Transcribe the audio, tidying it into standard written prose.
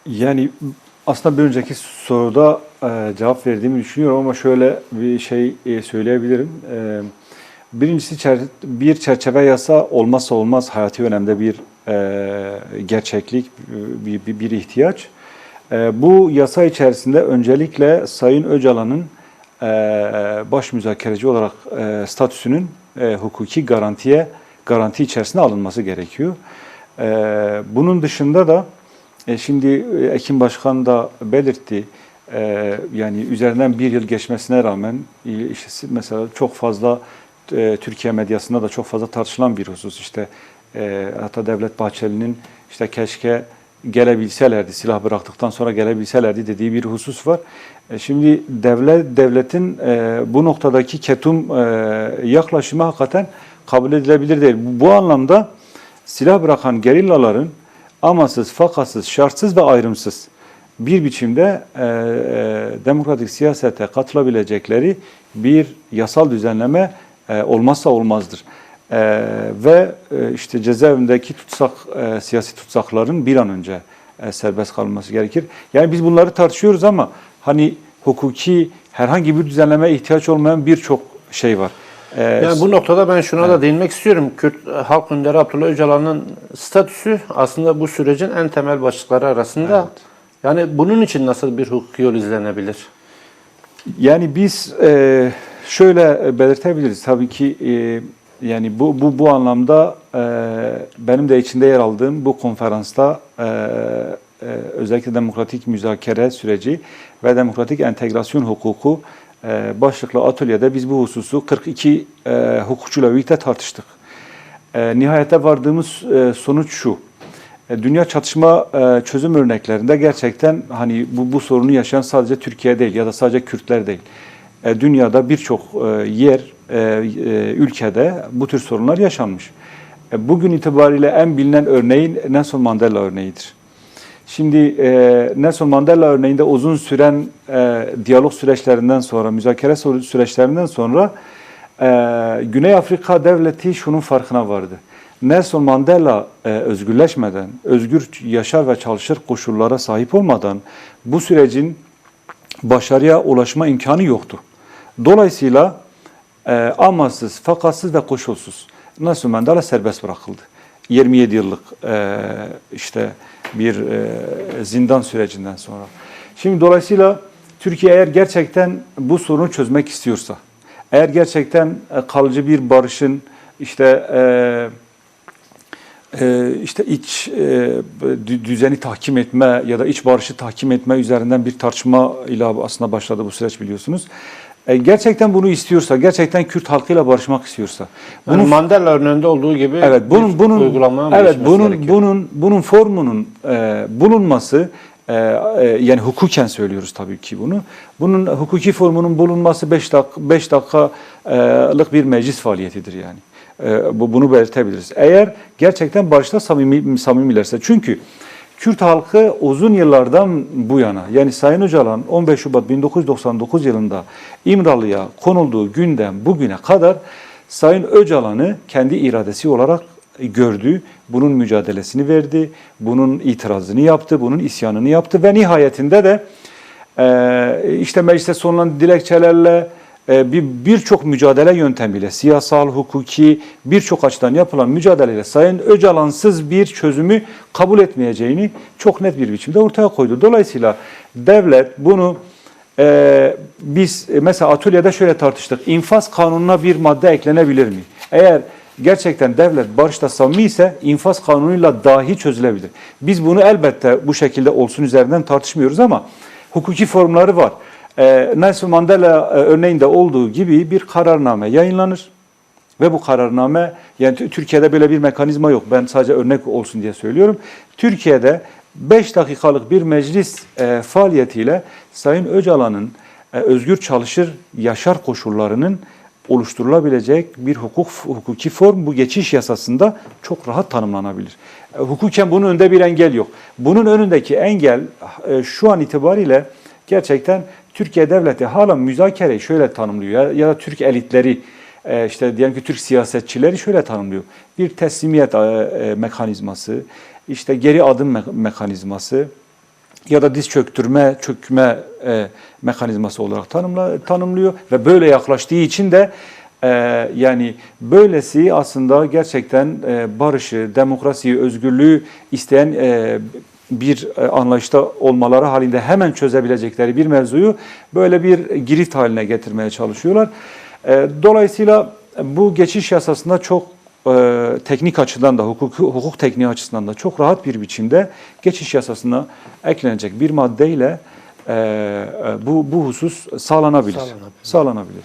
Yani aslında bir önceki soruda cevap verdiğimi düşünüyorum ama şöyle bir şey söyleyebilirim. Birincisi bir çerçeve yasa olmazsa olmaz hayati önemde bir gerçeklik, bir ihtiyaç. Bu yasa içerisinde öncelikle Sayın Öcalan'ın baş müzakereci olarak statüsünün hukuki garanti içerisine alınması gerekiyor. Bunun dışında da şimdi Ekim Başkan da belirtti. Yani üzerinden bir yıl geçmesine rağmen işte mesela çok fazla Türkiye medyasında da çok fazla tartışılan bir husus. İşte hatta Devlet Bahçeli'nin işte keşke gelebilselerdi, silah bıraktıktan sonra gelebilselerdi dediği bir husus var. Şimdi devletin bu noktadaki ketum yaklaşımı hakikaten kabul edilebilir değil. Bu anlamda silah bırakan gerillaların amasız, fakatsız, şartsız ve ayrımsız bir biçimde demokratik siyasete katılabilecekleri bir yasal düzenleme olmazsa olmazdır. İşte cezaevindeki siyasi tutsakların bir an önce serbest kalması gerekir. Yani biz bunları tartışıyoruz ama hani hukuki herhangi bir düzenlemeye ihtiyaç olmayan birçok şey var. Yani bu noktada ben şuna da değinmek istiyorum. Kürt Halk Önderi Abdullah Öcalan'ın statüsü aslında bu sürecin en temel başlıkları arasında. Evet. Yani bunun için nasıl bir hukuki yol izlenebilir? Yani biz şöyle belirtebiliriz. Tabii ki yani bu anlamda benim de içinde yer aldığım bu konferansta özellikle demokratik müzakere süreci ve demokratik entegrasyon hukuku başlıklı atölyede biz bu hususu 42 hukukçuyla birlikte tartıştık. Nihayete vardığımız sonuç şu. Dünya çatışma çözüm örneklerinde gerçekten hani bu sorunu yaşayan sadece Türkiye değil ya da sadece Kürtler değil. Dünyada birçok ülkede bu tür sorunlar yaşanmış. Bugün itibariyle en bilinen örneğin Nelson Mandela örneğidir. Şimdi Nelson Mandela örneğinde uzun süren diyalog süreçlerinden sonra, müzakere süreçlerinden sonra Güney Afrika devleti şunun farkına vardı. Nelson Mandela özgürleşmeden, özgür yaşar ve çalışır koşullara sahip olmadan bu sürecin başarıya ulaşma imkanı yoktu. Dolayısıyla amasız, fakatsız ve koşulsuz Nelson Mandela serbest bırakıldı. 27 yıllık işte bir zindan sürecinden sonra. Şimdi dolayısıyla Türkiye eğer gerçekten bu sorunu çözmek istiyorsa, eğer gerçekten kalıcı bir barışın işte iç düzeni tahkim etme ya da iç barışı tahkim etme üzerinden bir tartışma ile aslında başladı bu süreç biliyorsunuz. Gerçekten bunu istiyorsa, gerçekten Kürt halkıyla barışmak istiyorsa, yani Mandela örneğinde olduğu gibi evet bunun formunun bulunması yani hukuken söylüyoruz tabii ki bunu. Bunun hukuki formunun bulunması 5 dakikalık bir meclis faaliyetidir yani. Bunu belirtebiliriz. Eğer gerçekten barışta samimilerse. Çünkü Kürt halkı uzun yıllardan bu yana yani Sayın Öcalan 15 Şubat 1999 yılında İmralı'ya konulduğu günden bugüne kadar Sayın Öcalan'ı kendi iradesi olarak gördü. Bunun mücadelesini verdi. Bunun itirazını yaptı. Bunun isyanını yaptı ve nihayetinde de işte mecliste sunulan dilekçelerle birçok mücadele yöntemiyle, siyasal, hukuki birçok açıdan yapılan mücadeleyle Sayın Öcalan'sız bir çözümü kabul etmeyeceğini çok net bir biçimde ortaya koydu. Dolayısıyla devlet bunu biz mesela atölyede şöyle tartıştık. İnfaz kanununa bir madde eklenebilir mi? Eğer gerçekten devlet barışta samimi ise infaz kanunuyla dahi çözülebilir. Biz bunu elbette bu şekilde olsun üzerinden tartışmıyoruz ama hukuki formları var. Nelson Mandela örneğinde olduğu gibi bir kararname yayınlanır ve bu kararname yani Türkiye'de böyle bir mekanizma yok. Ben sadece örnek olsun diye söylüyorum. Türkiye'de 5 dakikalık bir meclis faaliyetiyle Sayın Öcalan'ın özgür çalışır yaşar koşullarının oluşturulabilecek bir hukuki form bu geçiş yasasında çok rahat tanımlanabilir. Hukuken bunun önünde bir engel yok. Bunun önündeki engel şu an itibariyle gerçekten Türkiye devleti hala müzakereyi şöyle tanımlıyor ya da Türk elitleri işte diyelim ki Türk siyasetçileri şöyle tanımlıyor. Bir teslimiyet mekanizması, işte geri adım mekanizması, ya da diz çökme mekanizması olarak tanımlıyor ve böyle yaklaştığı için de yani böylesi aslında gerçekten barışı, demokrasiyi, özgürlüğü isteyen bir anlayışta olmaları halinde hemen çözebilecekleri bir mevzuyu böyle bir girift haline getirmeye çalışıyorlar. Dolayısıyla bu geçiş yasasında çok teknik açıdan da hukuk tekniği açısından da çok rahat bir biçimde geçiş yasasına eklenecek bir maddeyle bu husus sağlanabilir. Sağlanabilir.